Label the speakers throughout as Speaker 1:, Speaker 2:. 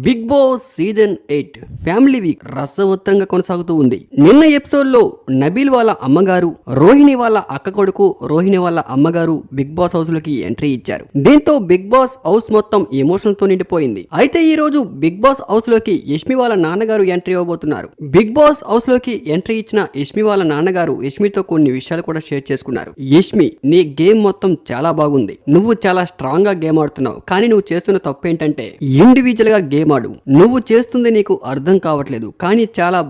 Speaker 1: Big Boss season 8 family week రసవత్తరంగా కొనసాగుతూ ఉంది. నిన్న ఎపిసోడ్ లో నబీల్ వాళ్ళ అమ్మగారు, రోహిణి వాళ్ళ అక్క కొడుకు, రోహిణి వాళ్ళ అమ్మగారు బిగ్ బాస్ హౌస్ లోకి ఎంట్రీ ఇచ్చారు. దీంతో బిగ్ బాస్ హౌస్ మొత్తం ఎమోషనల్ తో నిండిపోయింది. అయితే ఈ రోజు బిగ్ బాస్ హౌస్ లోకి యష్మి వాళ్ళ నాన్నగారు ఎంట్రీ ఇవ్వబోతున్నారు. బిగ్ బాస్ హౌస్ లోకి ఎంట్రీ ఇచ్చిన యష్మి వాళ్ళ నాన్నగారు యష్మితో కొన్ని విషయాలు కూడా షేర్ చేసుకున్నారు. యష్మి, నీ గేమ్ మొత్తం చాలా బాగుంది. నువ్వు చాలా స్ట్రాంగ్ గా గేమ్ ఆడుతున్నావు. కానీ నువ్వు చేస్తున్న తప్పు ఏంటంటే ఇండివిజువల్ గా గేమ్ ఆడు. నువ్వు చేస్తుంది నీకు అర్థం కావట్లేదు, కానీ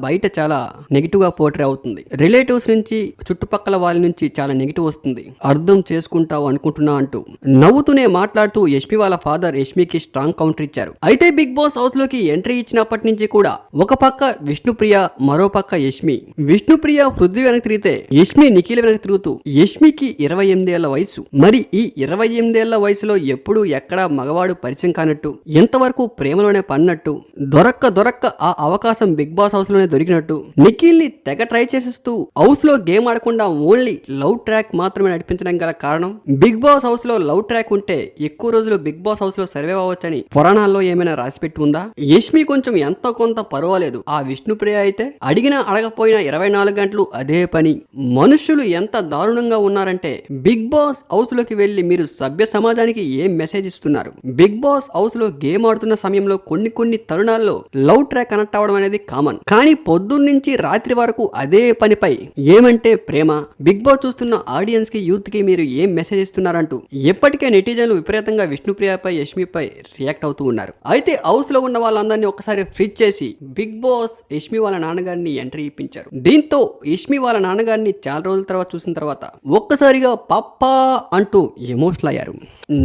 Speaker 1: బయట చాలా నెగిటివ్ గా పోర్ట్రే అవుతుంది. రిలేటివ్స్ నుంచి, చుట్టుపక్కల వాళ్ళ నుంచి చాలా నెగిటివ్ వస్తుంది. అర్థం చేసుకుంటావు అనుకుంటున్నా అంటూ నవ్వుతూనే మాట్లాడుతూ యష్మి వాళ్ళ ఫాదర్ యష్మికి స్ట్రాంగ్ కౌంటర్ ఇచ్చారు. అయితే బిగ్ బాస్ హౌస్ లోకి ఎంట్రీ ఇచ్చినప్పటి నుంచి కూడా ఒక పక్క విష్ణుప్రియ, మరో పక్క యష్మి. విష్ణుప్రియ పృథ్వీ వెనక్కి తిరిగితే యష్మి నిఖిల్ వెనక్కి తిరుగుతూ, యష్మికి 28 ఏళ్ల వయసు. మరి ఈ 28 ఏళ్ల వయసులో ఎప్పుడు ఎక్కడ మగవాడు పరిచయం కానట్టు, ఎంతవరకు ప్రేమలోనే పడినట్టు, దొరక్క ఆ అవకాశం బిగ్ బాస్ హౌస్ లోనే దొరికినట్టు నిఖిల్ ని తెగ ట్రై చేసేస్తూ హౌస్ లో గేమ్ ఆడకుండా ఓన్లీ లవ్ ట్రాక్ మాత్రమే నడిపించడం గల కారణం, బిగ్ బాస్ హౌస్ లో లవ్ ట్రాక్ ఉంటే ఎక్కువ రోజులు బిగ్ బాస్ హౌస్ లో సర్వైవ్ అవ్వచ్చని పురాణాల్లో ఏమైనా రాసిపెట్టి ఉందా? యష్మి కొంచెం ఎంతో కొంత పర్వాలేదు. ఆ విష్ణుప్రియ అయితే అడిగినా అడగపోయినా 24 గంటలు అదే పని. మనుషులు ఎంత దారుణంగా ఉన్నారంటే బిగ్ బాస్ హౌస్ లోకి వెళ్లి మీరు సభ్య సమాజానికి ఏం మెసేజ్ ఇస్తున్నారు? బిగ్ బాస్ హౌస్ లో గేమ్ ఆడుతున్న సమయంలో కొన్ని తరుణాల్లో లవ్ ట్రాక్ కనెక్ట్ అవ్వడం అనేది కామన్. కానీ పొద్దున్నుంచి రాత్రి వరకు అదే పనిపై ఏమంటే ప్రేమ. బిగ్ బాస్ చూస్తున్న ఆడియన్స్ కి, యూత్ కి మీరు ఏం మెసేజ్ ఇస్తున్నారంటూ ఎప్పటికే నెటిజన్లు విపరీతంగా విష్ణుప్రియపై, యష్మిపై రియాక్ట్ అవుతూ ఉన్నారు. అయితే హౌస్ లో ఉన్న వాళ్ళందరినీ ఒకసారి ఫ్రిజ్ చేసి బిగ్ బాస్ యష్మి వాళ్ళ నాన్నగారిని ఎంట్రీ ఇప్పించారు. దీంతో యష్మి వాళ్ళ నాన్నగారిని చాలా రోజుల తర్వాత చూసిన తర్వాత ఒక్కసారిగా పప్పా అంటూ ఎమోషనల్ అయ్యారు.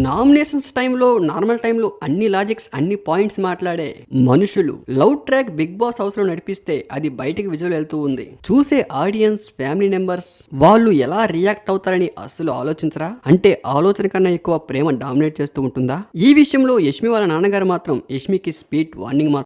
Speaker 1: నామినేషన్స్ టైంలో, నార్మల్ టైంలో అన్ని లాజిక్స్, అన్ని పాయింట్స్ మాట్లాడే మనుషులు love track Bigg Boss house లో నడిపిస్తే అది బయటికి విజువల్ వెళ్తూ ఉంది. చూసే ఆడియన్స్, ఫ్యామిలీ మెంబర్స్ వాళ్ళు ఎలా రియాక్ట్ అవుతారని అస్సలు ఆలోచించరా? అంటే ఆలోచన కన్నా ఎక్కువ ప్రేమ డామినేట్ చేస్తూ ఉంటుందా? ఈ విషయంలో యష్మి వాళ్ళ నాన్నగారు మాత్రం యష్మికి స్పీడ్ వార్నింగ్